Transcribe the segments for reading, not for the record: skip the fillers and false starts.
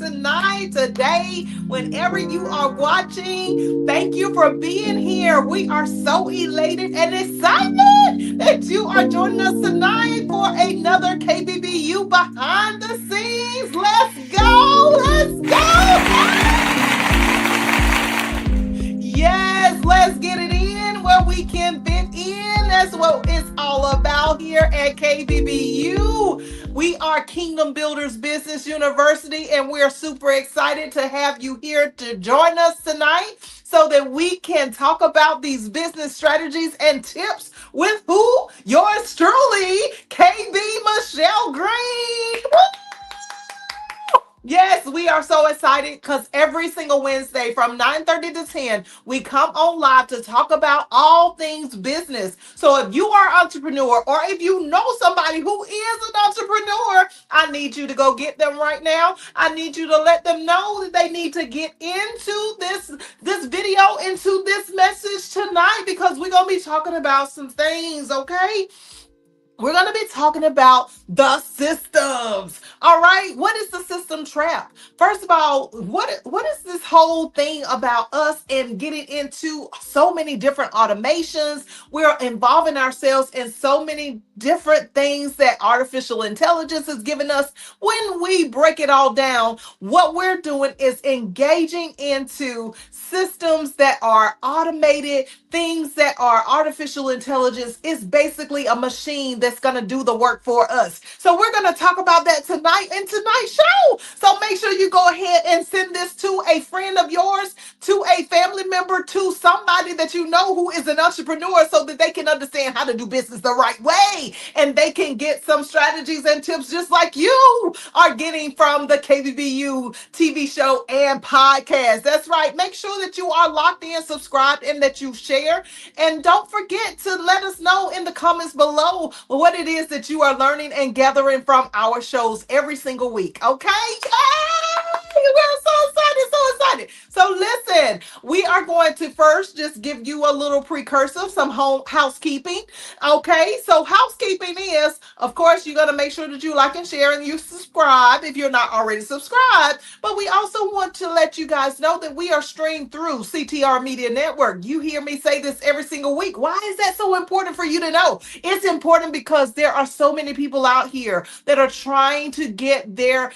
today, whenever you are watching. Thank you for being here. We are so elated and excited that you are joining us tonight for another KBBU behind the scenes. Let's go. Let's go. Yes, let's get it in where we can fit in. That's what it's all about here at KBBU. We are Kingdom Builders Business University, and we're super excited to have you here to join us tonight so that we can talk about these business strategies and tips with who? Yours truly, KB.MichelleGreen. Yes, we are so excited because every single Wednesday from 9:30 to 10, we come on live to talk about all things business. So if you are an entrepreneur or if you know somebody who is an entrepreneur, I need you to go get them right now. I need you to let them know that they need to get into this video, into this message tonight, because we're going to be talking about some things, okay? We're going to be talking about the systems. All right. What is the system trap? First of all, what is this whole thing about us and getting into so many different automations? We're involving ourselves in so many different things that artificial intelligence is giving us. When we break it all down, what we're doing is engaging into systems that are automated, things that are artificial intelligence. Is basically a machine that's going to do the work for us. So we're going to talk about that tonight in tonight's show. So make sure you go ahead and send this to a friend of yours, to a family member, to somebody that you know who is an entrepreneur, so that they can understand how to do business the right way and they can get some strategies and tips just like you are getting from the KBBU TV show and podcast. That's right. Make sure that you are locked in, subscribed, and that you share. And don't forget to let us know in the comments below what it is that you are learning and gathering from our shows every single week. Okay? Yay! We're so excited, so excited. So listen, we are going to first just give you a little precursor, some home housekeeping. Okay, so housekeeping is, of course, you're going to make sure that you like and share and you subscribe if you're not already subscribed. But we also want to let you guys know that we are streamed through CTR Media Network. You hear me say this every single week. Why is that so important for you to know? It's important because there are so many people out here that are trying to get their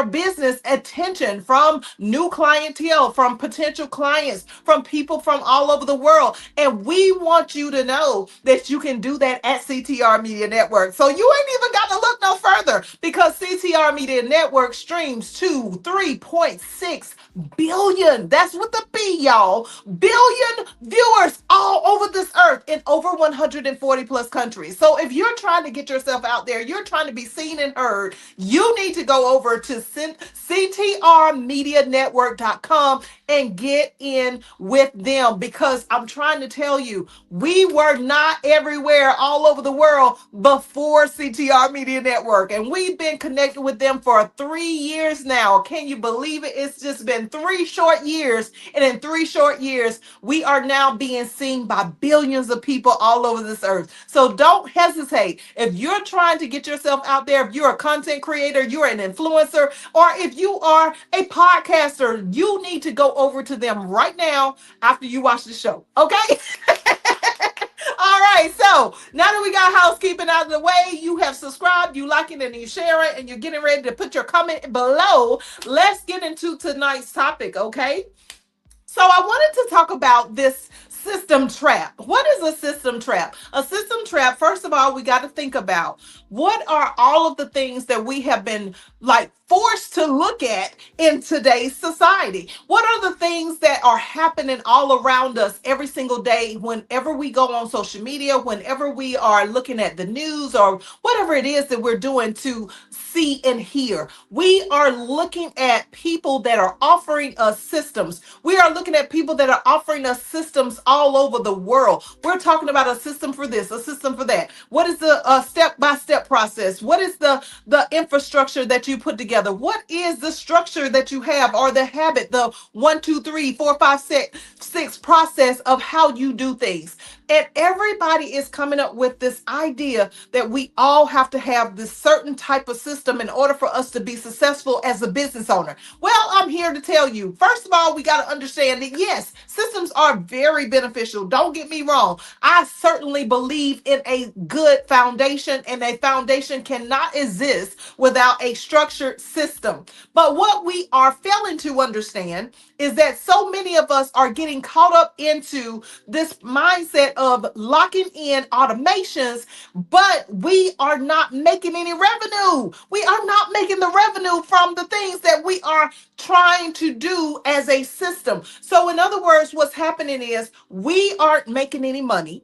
business attention from new clientele, from potential clients, from people from all over the world. And we want you to know that you can do that at CTR Media Network. So you ain't even got to look no further, because CTR Media Network streams to 3.6 billion. That's with the B, y'all. Billion viewers all over this earth in over 140 plus countries. So if you're trying to get yourself out there, you're trying to be seen and heard, you need to go over to ctrmedianetwork.com and get in with them, because I'm trying to tell you, we were not everywhere all over the world before CTR Media Network, and we've been connected with them for 3 years now. Can you believe it? It's just been 3 short years, and in 3 short years, we are now being seen by billions of people all over this earth. So don't hesitate. If you're trying to get yourself out there, if you're a content creator, you're an influencer, or if you are a podcaster, you need to go over to them right now after you watch the show. Okay? All right, so now that we got housekeeping out of the way, you have subscribed, you like it, and you share it, and you're getting ready to put your comment below. Let's get into tonight's topic, okay? So I wanted to talk about this system trap. What is a system trap? A system trap, first of all, we got to think about what are all of the things that we have been like forced to look at in today's society. What are the things that are happening all around us every single day whenever we go on social media, whenever we are looking at the news or whatever it is that we're doing to see and hear? We are looking at people that are offering us systems. We are looking at people that are offering us systems all over the world. We're talking about a system for this, a system for that. What is the step-by-step process? What is the infrastructure that you put together? What is the structure that you have, or the habit, the 1, 2, 3, 4, 5, 6 process of how you do things? And everybody is coming up with this idea that we all have to have this certain type of system in order for us to be successful as a business owner. Well, I'm here to tell you, first of all, we got to understand that yes, systems are very beneficial. Don't get me wrong. I certainly believe in a good foundation, and a foundation cannot exist without a structured system. But what we are failing to understand is that so many of us are getting caught up into this mindset of locking in automations, but we are not making any revenue. We are not making the revenue from the things that we are trying to do as a system. So, in other words, what's happening is we aren't making any money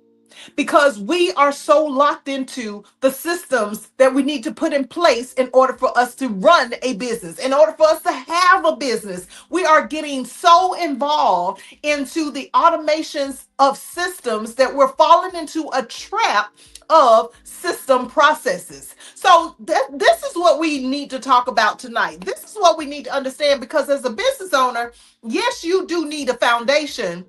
because we are so locked into the systems that we need to put in place in order for us to run a business, in order for us to have a business. We are getting so involved into the automations of systems that we're falling into a trap of system processes. So this is what we need to talk about tonight. This is what we need to understand, because as a business owner, yes, you do need a foundation,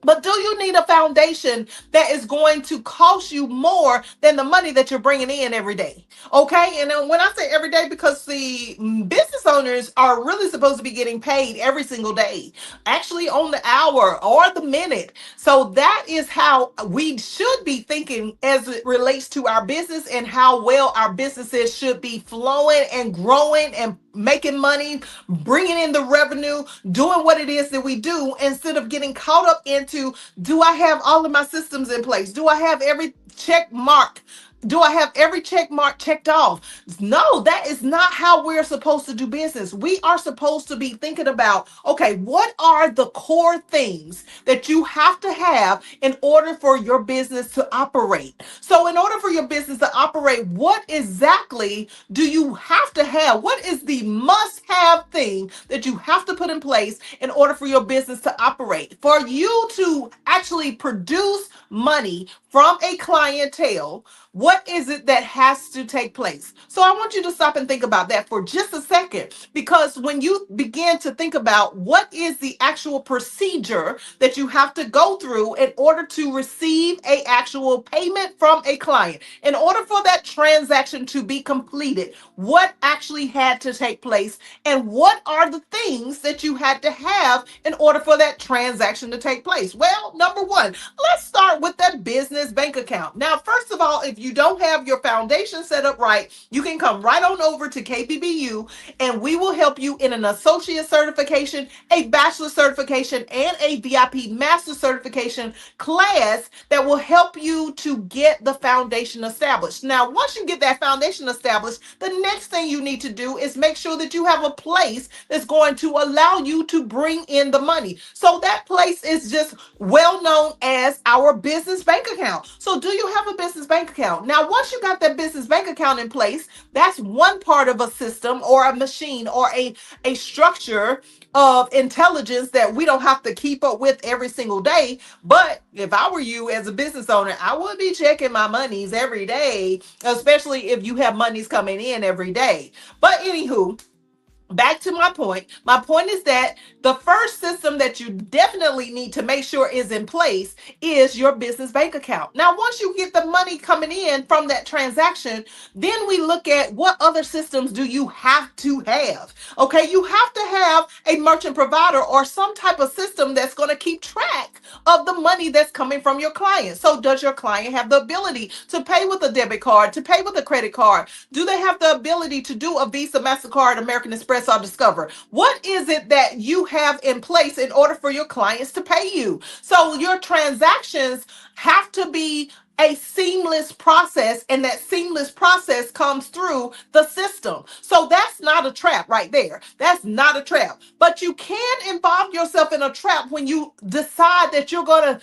but do you need a foundation that is going to cost you more than the money that you're bringing in every day? Okay. And then when I say every day, because the business owners are really supposed to be getting paid every single day, actually on the hour or the minute. So that is how we should be thinking as it relates to our business, and how well our businesses should be flowing and growing and making money, bringing in the revenue, doing what it is that we do, instead of getting caught up into, do I have all of my systems in place? Do I have every check mark? Do I have every check mark checked off? No, that is not how we're supposed to do business. We are supposed to be thinking about, okay, what are the core things that you have to have in order for your business to operate? So, in order for your business to operate, what exactly do you have to have? What is the must have thing that you have to put in place in order for your business to operate? For you to actually produce money from a clientele, what is it that has to take place? So I want you to stop and think about that for just a second, because when you begin to think about what is the actual procedure that you have to go through in order to receive a actual payment from a client, in order for that transaction to be completed, what actually had to take place, and what are the things that you had to have in order for that transaction to take place? Well, number one, let's start with that business bank account. Now, first of all, if you don't have your foundation set up right, you can come right on over to KBBU, and we will help you in an associate certification, a bachelor certification, and a VIP master certification class that will help you to get the foundation established. Now, once you get that foundation established, the next thing you need to do is make sure that you have a place that's going to allow you to bring in the money. So that place is just well known as our business bank account. So do you have a business bank account? Now, once you got that business bank account in place, that's one part of a system or a machine or a structure of intelligence that we don't have to keep up with every single day. But if I were you as a business owner, I would be checking my monies every day, especially if you have monies coming in every day. But anywho, back to my point. My point is that the first system that you definitely need to make sure is in place is your business bank account. Now, once you get the money coming in from that transaction, then we look at what other systems do you have to have. Okay, you have to have a merchant provider or some type of system that's going to keep track of the money that's coming from your client. So does your client have the ability to pay with a debit card, to pay with a credit card? Do they have the ability to do a Visa, MasterCard, American Express, or Discover? What is it that you have in place in order for your clients to pay you? So your transactions have to be a seamless process, and that seamless process comes through the system. So that's not a trap right there. That's not a trap. But you can involve yourself in a trap when you decide that you're going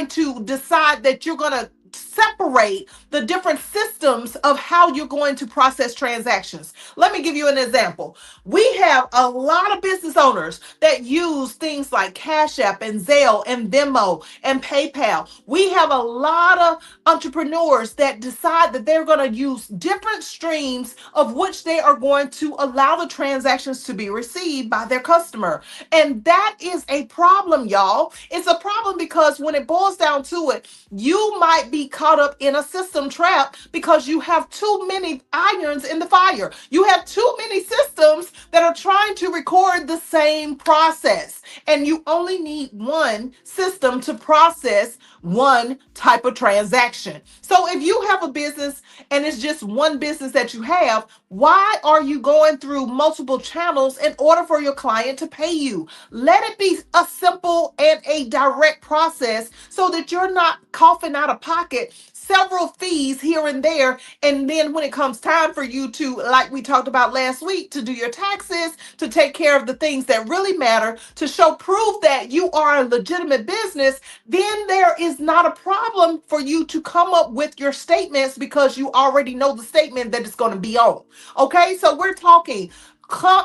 to decide that you're going to separate the the different systems of how you're going to process transactions. Let me give you an example. We have a lot of business owners that use things like Cash App and Zelle and Venmo and PayPal. We have a lot of entrepreneurs that decide that they're going to use different streams of which they are going to allow the transactions to be received by their customer. And that is a problem, y'all. It's a problem because when it boils down to it, you might be caught up in a system trap because you have too many irons in the fire. You have too many systems that are trying to record the same process, and you only need one system to process one type of transaction. So if you have a business and it's just one business that you have, why are you going through multiple channels in order for your client to pay you? Let it be a simple and a direct process so that you're not coughing out of pocket several fees here and there. And then when it comes time for you to, like we talked about last week, to do your taxes, to take care of the things that really matter, to show proof that you are a legitimate business, then there is not a problem for you to come up with your statements because you already know the statement that it's going to be on. Okay, so we're talking,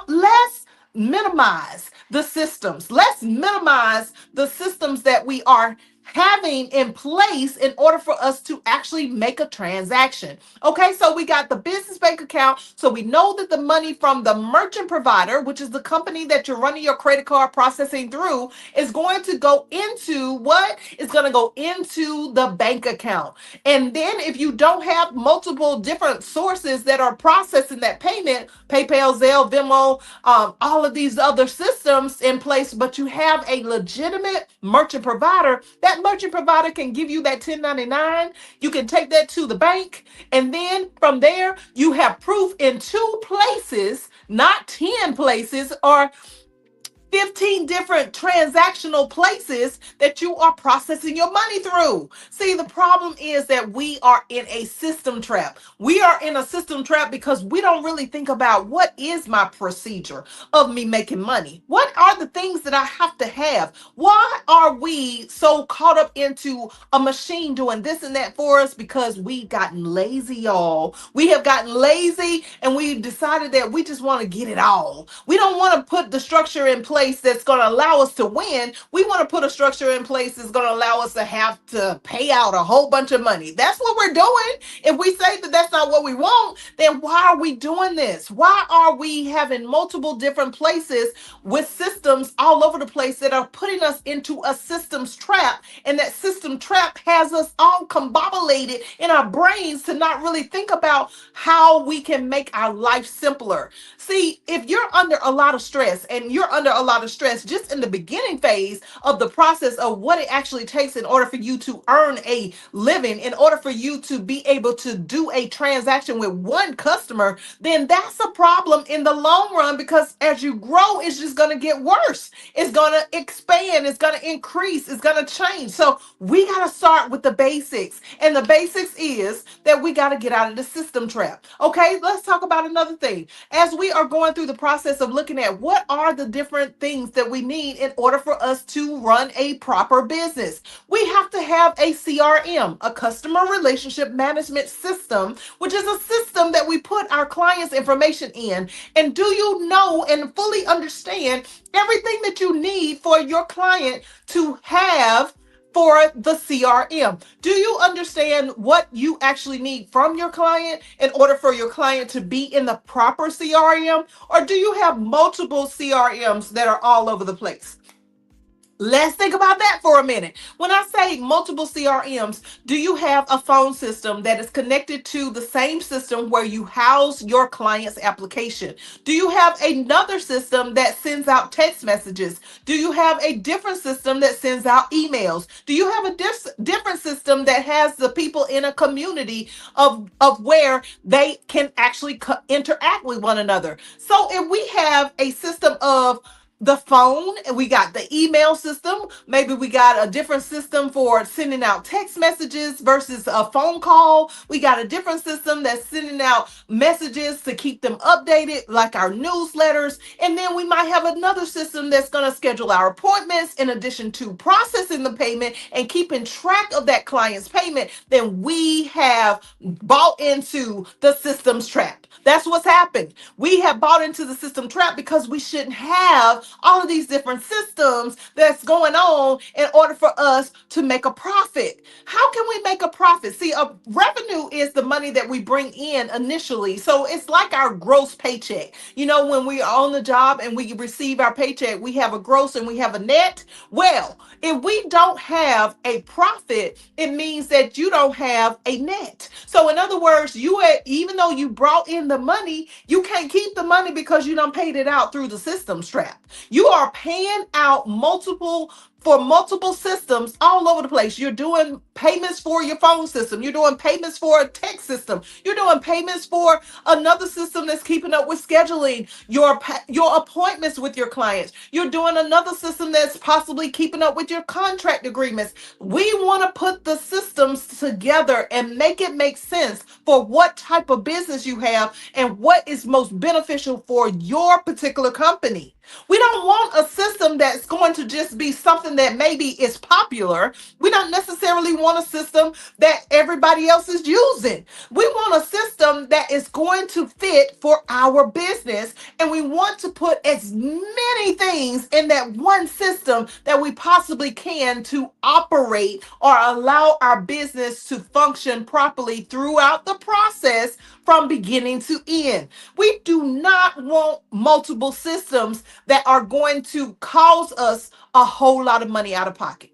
let's minimize the systems. Let's minimize the systems that we are having in place in order for us to actually make a transaction. Okay, so we got the business bank account. So we know that the money from the merchant provider, which is the company that you're running your credit card processing through, is going to go into what? It's going to go into the bank account. And then if you don't have multiple different sources that are processing that payment, PayPal, Zelle, Venmo, all of these other systems in place, but you have a legitimate merchant provider, that merchant provider can give you that 1099. You can take that to the bank, and then from there, you have proof in two places, not 10 places or 15 different transactional places that you are processing your money through. See, the problem is that we are in a system trap. We are in a system trap because we don't really think about what is my procedure of me making money. What are the things that I have to have? Why are we so caught up into a machine doing this and that for us? Because we've gotten lazy, y'all. We have gotten lazy and we've decided that we just want to get it all. We don't want to put the structure in place that's going to allow us to win. We want to put a structure in place that's going to allow us to have to pay out a whole bunch of money. That's what we're doing. If we say that that's not what we want, then why are we doing this? Why are we having multiple different places with systems all over the place that are putting us into a systems trap? And that system trap has us all combobulated in our brains to not really think about how we can make our life simpler. See, if you're under a lot of stress, and you're under a lot of stress just in the beginning phase of the process of what it actually takes in order for you to earn a living, in order for you to be able to do a transaction with one customer, then that's a problem in the long run, because as you grow, it's just going to get worse. It's going to expand. It's going to increase. It's going to change. So we got to start with the basics. And the basics is that we got to get out of the system trap. Okay, let's talk about another thing. As we are going through the process of looking at what are the different things that we need in order for us to run a proper business, we have to have a CRM, a customer relationship management system, which is a system that we put our clients' information in. And do you know and fully understand everything that you need for your client to have for the CRM? Do you understand what you actually need from your client in order for your client to be in the proper CRM? Or do you have multiple CRMs that are all over the place? Let's think about that for a minute. When I say multiple CRMs, do you have a phone system that is connected to the same system where you house your client's application? Do you have another system that sends out text messages? Do you have a different system that sends out emails? Do you have a different system that has the people in a community of where they can actually interact with one another? So if we have a system of the phone, and we got the email system. Maybe we got a different system for sending out text messages versus a phone call. We got a different system that's sending out messages to keep them updated, like our newsletters. And then we might have another system that's going to schedule our appointments in addition to processing the payment and keeping track of that client's payment. Then we have bought into the systems trap. That's what's happened. We have bought into the system trap because we shouldn't have all of these different systems that's going on in order for us to make a profit. How can we make a profit? See, a revenue is the money that we bring in initially. So it's like our gross paycheck. You know, when we are on the job and we receive our paycheck, we have a gross and we have a net. Well, if we don't have a profit, it means that you don't have a net. So in other words, even though you brought in the money, you can't keep the money because you done paid it out through the systems trap. You are paying out multiple systems all over the place. You're doing payments for your phone system. You're doing payments for a text system. You're doing payments for another system that's keeping up with scheduling your appointments with your clients. You're doing another system that's possibly keeping up with your contract agreements. We want to put the systems together and make it make sense for what type of business you have and what is most beneficial for your particular company. We don't want a system that's going to just be something that maybe is popular. We don't necessarily want a system that everybody else is using. We want a system that is going to fit for our business, and we want to put as many things in that one system that we possibly can to operate or allow our business to function properly throughout the process from beginning to end. We do not want multiple systems that are going to cause us a whole lot of money out of pocket.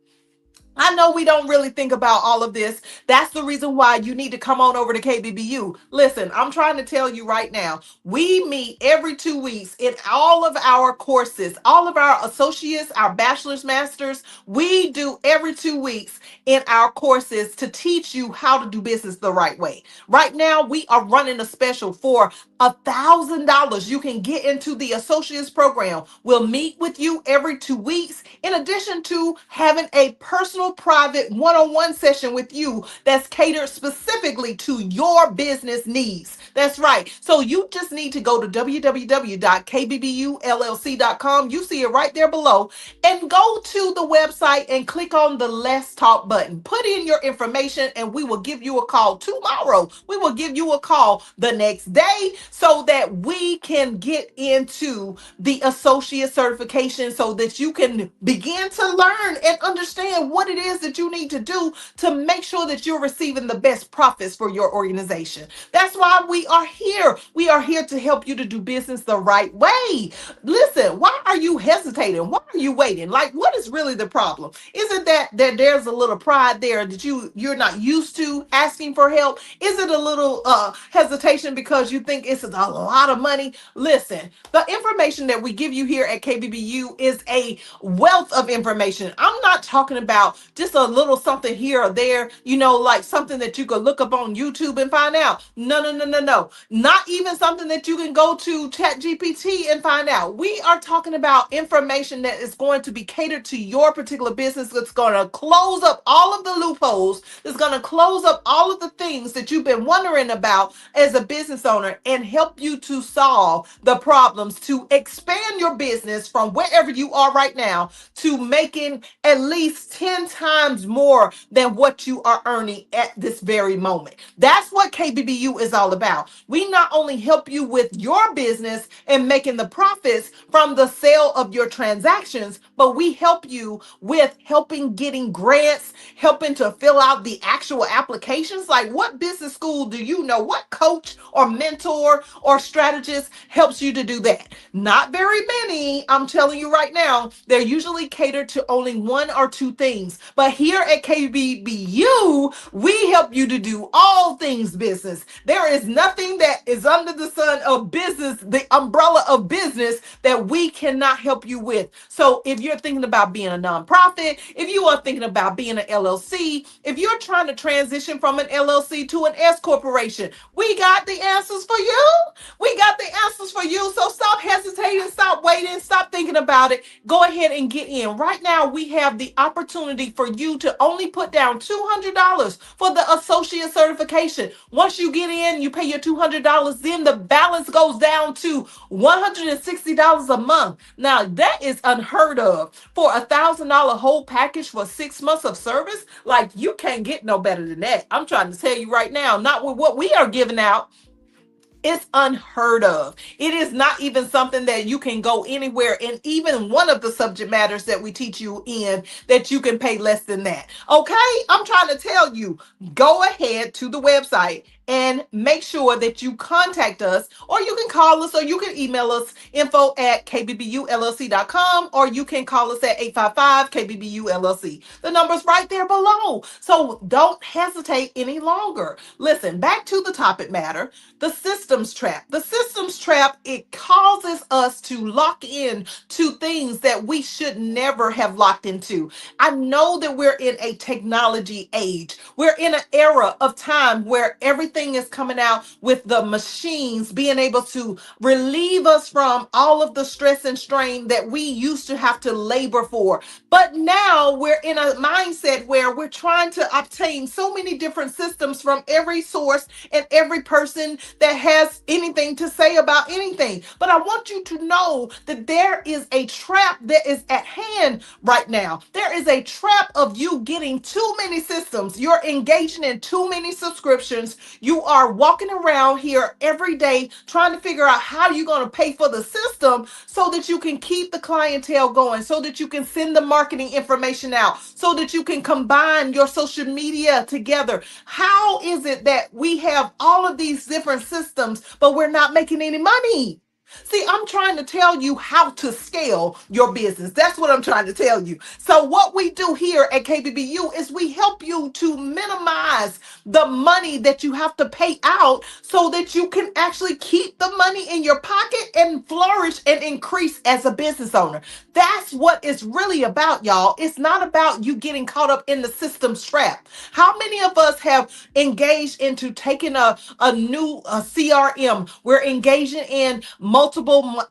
I know we don't really think about all of this. That's the reason why you need to come on over to KBBU. Listen, I'm trying to tell you right now, we meet every 2 weeks in all of our courses, all of our associates, our bachelor's, masters. We do every 2 weeks in our courses to teach you how to do business the right way. Right now, we are running a special for $1,000. You can get into the associates program. We'll meet with you every 2 weeks, in addition to having a personal private one-on-one session with you that's catered specifically to your business needs. That's right. So you just need to go to www.kbbullc.com. You see it right there below, and go to the website and click on the Let's Talk button. Put in your information and we will give you a call tomorrow. We will give you a call the next day so that we can get into the associate certification so that you can begin to learn and understand what it is that you need to do to make sure that you're receiving the best profits for your organization. That's why we are here. We are here to help you to do business the right way. Listen, why are you hesitating? Why are you waiting? Like, what is really the problem? Is it that there's a little pride there that you're not used to asking for help? Is it a little hesitation because you think it's a lot of money? Listen, the information that we give you here at KBBU is a wealth of information. I'm not talking about just a little something here or there, like something that you could look up on YouTube and find out. No, no, no, no, no. Not even something that you can go to ChatGPT and find out. We are talking about information that is going to be catered to your particular business, that's going to close up all of the loopholes, that's going to close up all of the things that you've been wondering about as a business owner, and help you to solve the problems to expand your business from wherever you are right now to making at least 10 times more than what you are earning at this very moment. That's what KBBU is all about. We not only help you with your business and making the profits from the sale of your transactions, but we help you with helping getting grants, helping to fill out the actual applications. Like, what business school do you know? What coach or mentor or strategist helps you to do that? Not very many. I'm telling you right now, they're usually catered to only one or two things. But here at KBBU, we help you to do all things business. There is nothing that is under the sun of business, the umbrella of business, that we cannot help you with. So if you're thinking about being a nonprofit, if you are thinking about being an LLC, if you're trying to transition from an LLC to an S corporation, we got the answers for you. We got the answers for you. So stop hesitating ahead and stop waiting, stop thinking about it. Go ahead and get in. Right now, we have the opportunity for you to only put down $200 for the associate certification. Once you get in, you pay your $200, then the balance goes down to $160 a month. Now, that is unheard of for $1,000 whole package for 6 months of service. Like, you can't get no better than that. I'm trying to tell you right now, not with what we are giving out. It's unheard of. It is not even something that you can go anywhere in, even one of the subject matters that we teach you in, that you can pay less than that. Okay? I'm trying to tell you, go ahead to the website and make sure that you contact us, or you can call us, or you can email us info@kbbullc.com, or you can call us at 855-KBBU-LLC. The number's right there below. So don't hesitate any longer. Listen, back to the topic matter. The systems trap. The systems trap, it causes us to lock in to things that we should never have locked into. I know that we're in a technology age. We're in an era of time where everything is coming out with the machines being able to relieve us from all of the stress and strain that we used to have to labor for. But now we're in a mindset where we're trying to obtain so many different systems from every source and every person that has anything to say about anything. But I want you to know that there is a trap that is at hand right now. There is a trap of you getting too many systems. You're engaging in too many subscriptions. You are walking around here every day trying to figure out how you're going to pay for the system so that you can keep the clientele going, so that you can send the marketing information out, so that you can combine your social media together. How is it that we have all of these different systems, but we're not making any money? See, I'm trying to tell you how to scale your business. That's what I'm trying to tell you. So what we do here at KBBU is we help you to minimize the money that you have to pay out so that you can actually keep the money in your pocket and flourish and increase as a business owner. That's what it's really about, y'all. It's not about you getting caught up in the systems trap. How many of us have engaged into taking a new CRM? We're engaging in multiple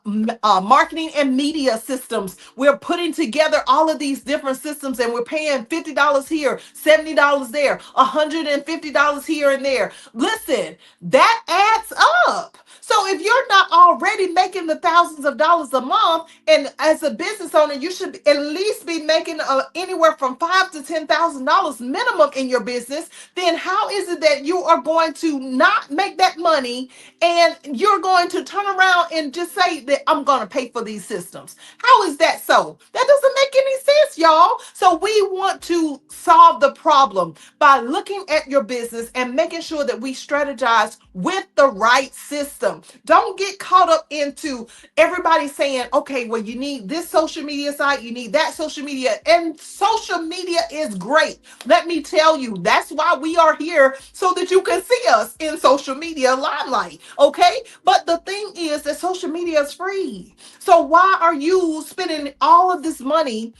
marketing and media systems. We're putting together all of these different systems, and we're paying $50 here, $70 there, $150 here and there. Listen, that adds up. So if you're not already making the thousands of dollars a month, and as a business owner, you should at least be making anywhere from $5,000 to $10,000 minimum in your business, then how is it that you are going to not make that money and you're going to turn around and just say that I'm going to pay for these systems? How is that so? That doesn't make any sense, y'all. So we want to solve the problem by looking at your business and making sure that we strategize with the right system. Don't get caught up into everybody saying, okay, well, you need this social media site, you need that social media, and social media is great. Let me tell you, that's why we are here, so that you can see us in social media limelight, okay? But the thing is that social media is free. So why are you spending all of this money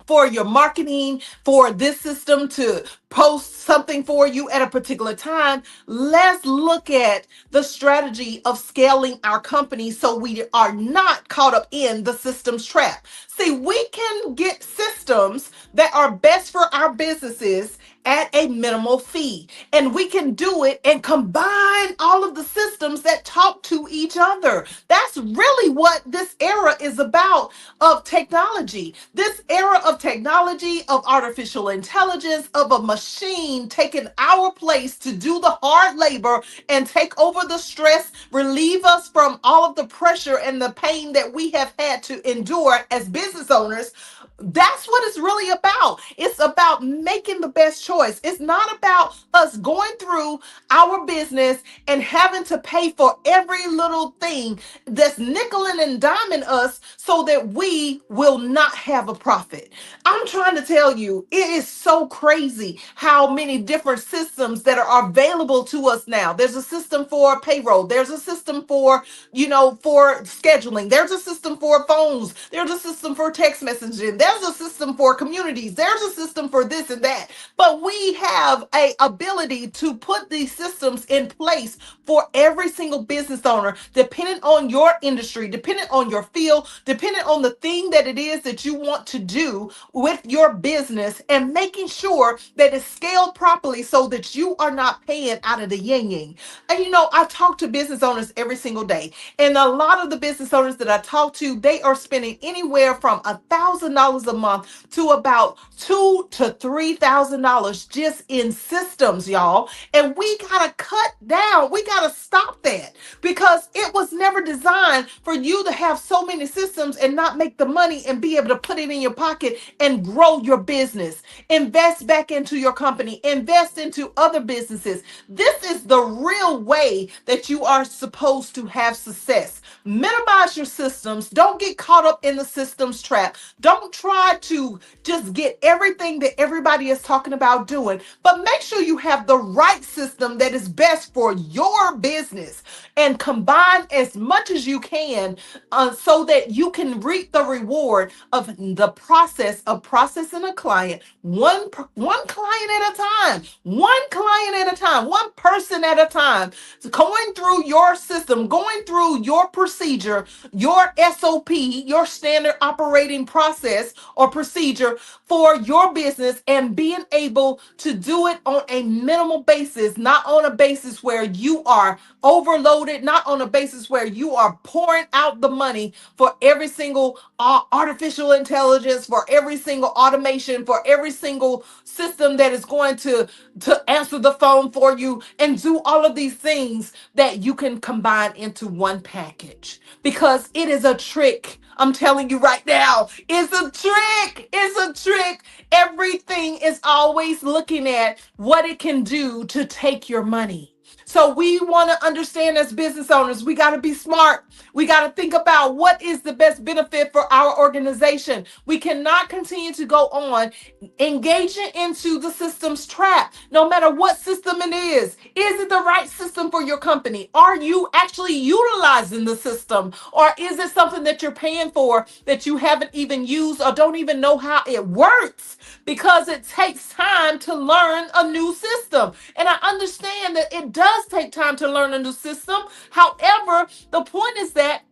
for your marketing, for this system to post something for you at a particular time? Let's look at the strategy of scaling our company so we are not caught up in the systems trap. See, we can get systems that are best for our businesses at a minimal fee. And we can do it and combine all of the systems that talk to each other. That's really what this era is about of technology. This era of technology, of artificial intelligence, of a machine taking our place to do the hard labor and take over the stress, relieve us from all of the pressure and the pain that we have had to endure as business owners. That's what it's really about. It's about making the best choice. It's not about us going through our business and having to pay for every little thing that's nickeling and diming us so that we will not have a profit. I'm trying to tell you, it is so crazy how many different systems that are available to us now. There's a system for payroll. There's a system for, for scheduling. There's a system for phones. There's a system for text messaging. There's a system for communities. There's a system for this and that. But we have a ability to put these systems in place for every single business owner, depending on your industry, depending on your field, depending on the thing that it is that you want to do with your business, and making sure that it's scaled properly so that you are not paying out of the yin yang. And I talk to business owners every single day, and a lot of the business owners that I talk to, they are spending anywhere from $1,000 a month to about $2,000 to $3,000 just in systems, y'all. And we gotta cut down. We gotta stop that, because it was never designed for you to have so many systems and not make the money and be able to put it in your pocket and grow your business. Invest back into your company, invest into other businesses. This is the real way that you are supposed to have success. Minimize your systems. Don't get caught up in the systems trap. Don't try to just get everything that everybody is talking about doing, but make sure you have the right system that is best for your business, and combine as much as you can so that you can reap the reward of the process of processing a client, one client at a time, one person at a time. So going through your system, going through your procedure, your SOP, your standard operating process or procedure for your business, and being able to do it on a minimal basis, not on a basis where you are overloaded, not on a basis where you are pouring out the money for every single artificial intelligence, for every single automation, for every single system that is going to answer the phone for you and do all of these things that you can combine into one package, because it is a trick. I'm telling you right now, it's a trick. It's a trick. Everything is always looking at what it can do to take your money. So we want to understand, as business owners, we got to be smart. We got to think about what is the best benefit for our organization. We cannot continue to go on engaging into the systems trap, no matter what system it is. Is it the right system for your company? Are you actually utilizing the system? Or is it something that you're paying for that you haven't even used or don't even know how it works? Because it takes time to learn a new system. And I understand that it does take time to learn a new system. However, the point is that,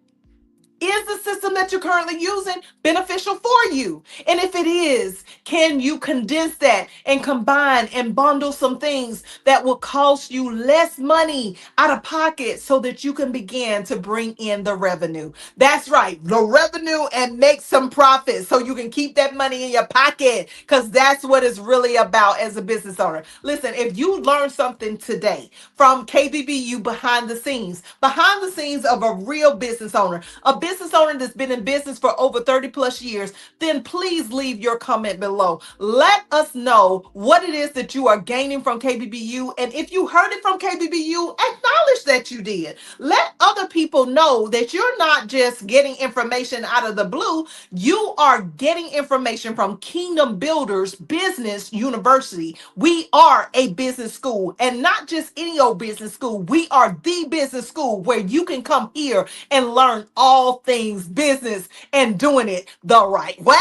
is the system that you're currently using beneficial for you? And if it is, can you condense that and combine and bundle some things that will cost you less money out of pocket so that you can begin to bring in the revenue? That's right, the revenue, and make some profit so you can keep that money in your pocket, because that's what it's really about as a business owner. Listen, if you learned something today from KBBU behind the scenes of a real business owner, a business owner that's been in business for over 30 plus years, then please leave your comment below. Let us know what it is that you are gaining from KBBU. And if you heard it from KBBU, acknowledge that you did. Let other people know that you're not just getting information out of the blue. You are getting information from Kingdom Builders Business University. We are a business school, and not just any old business school. We are the business school where you can come here and learn all things business and doing it the right way.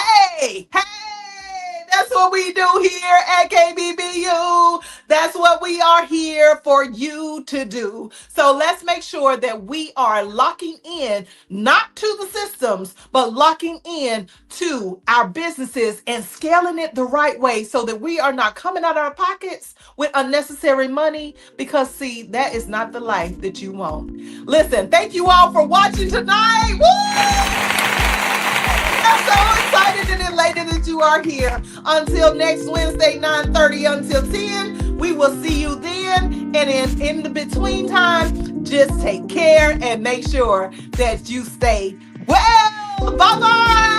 Hey, that's what we do here at KBBU. That's what we are here for you to do. So let's make sure that we are locking in, not to the systems, but locking in to our businesses and scaling it the right way so that we are not coming out of our pockets with unnecessary money, because see, that is not the life that you want. Listen, thank you all for watching tonight. Woo! I'm so excited and elated that you are here. Until next Wednesday, 9:30 until 10, we will see you then. And in the between time, just take care and make sure that you stay well. Bye-bye.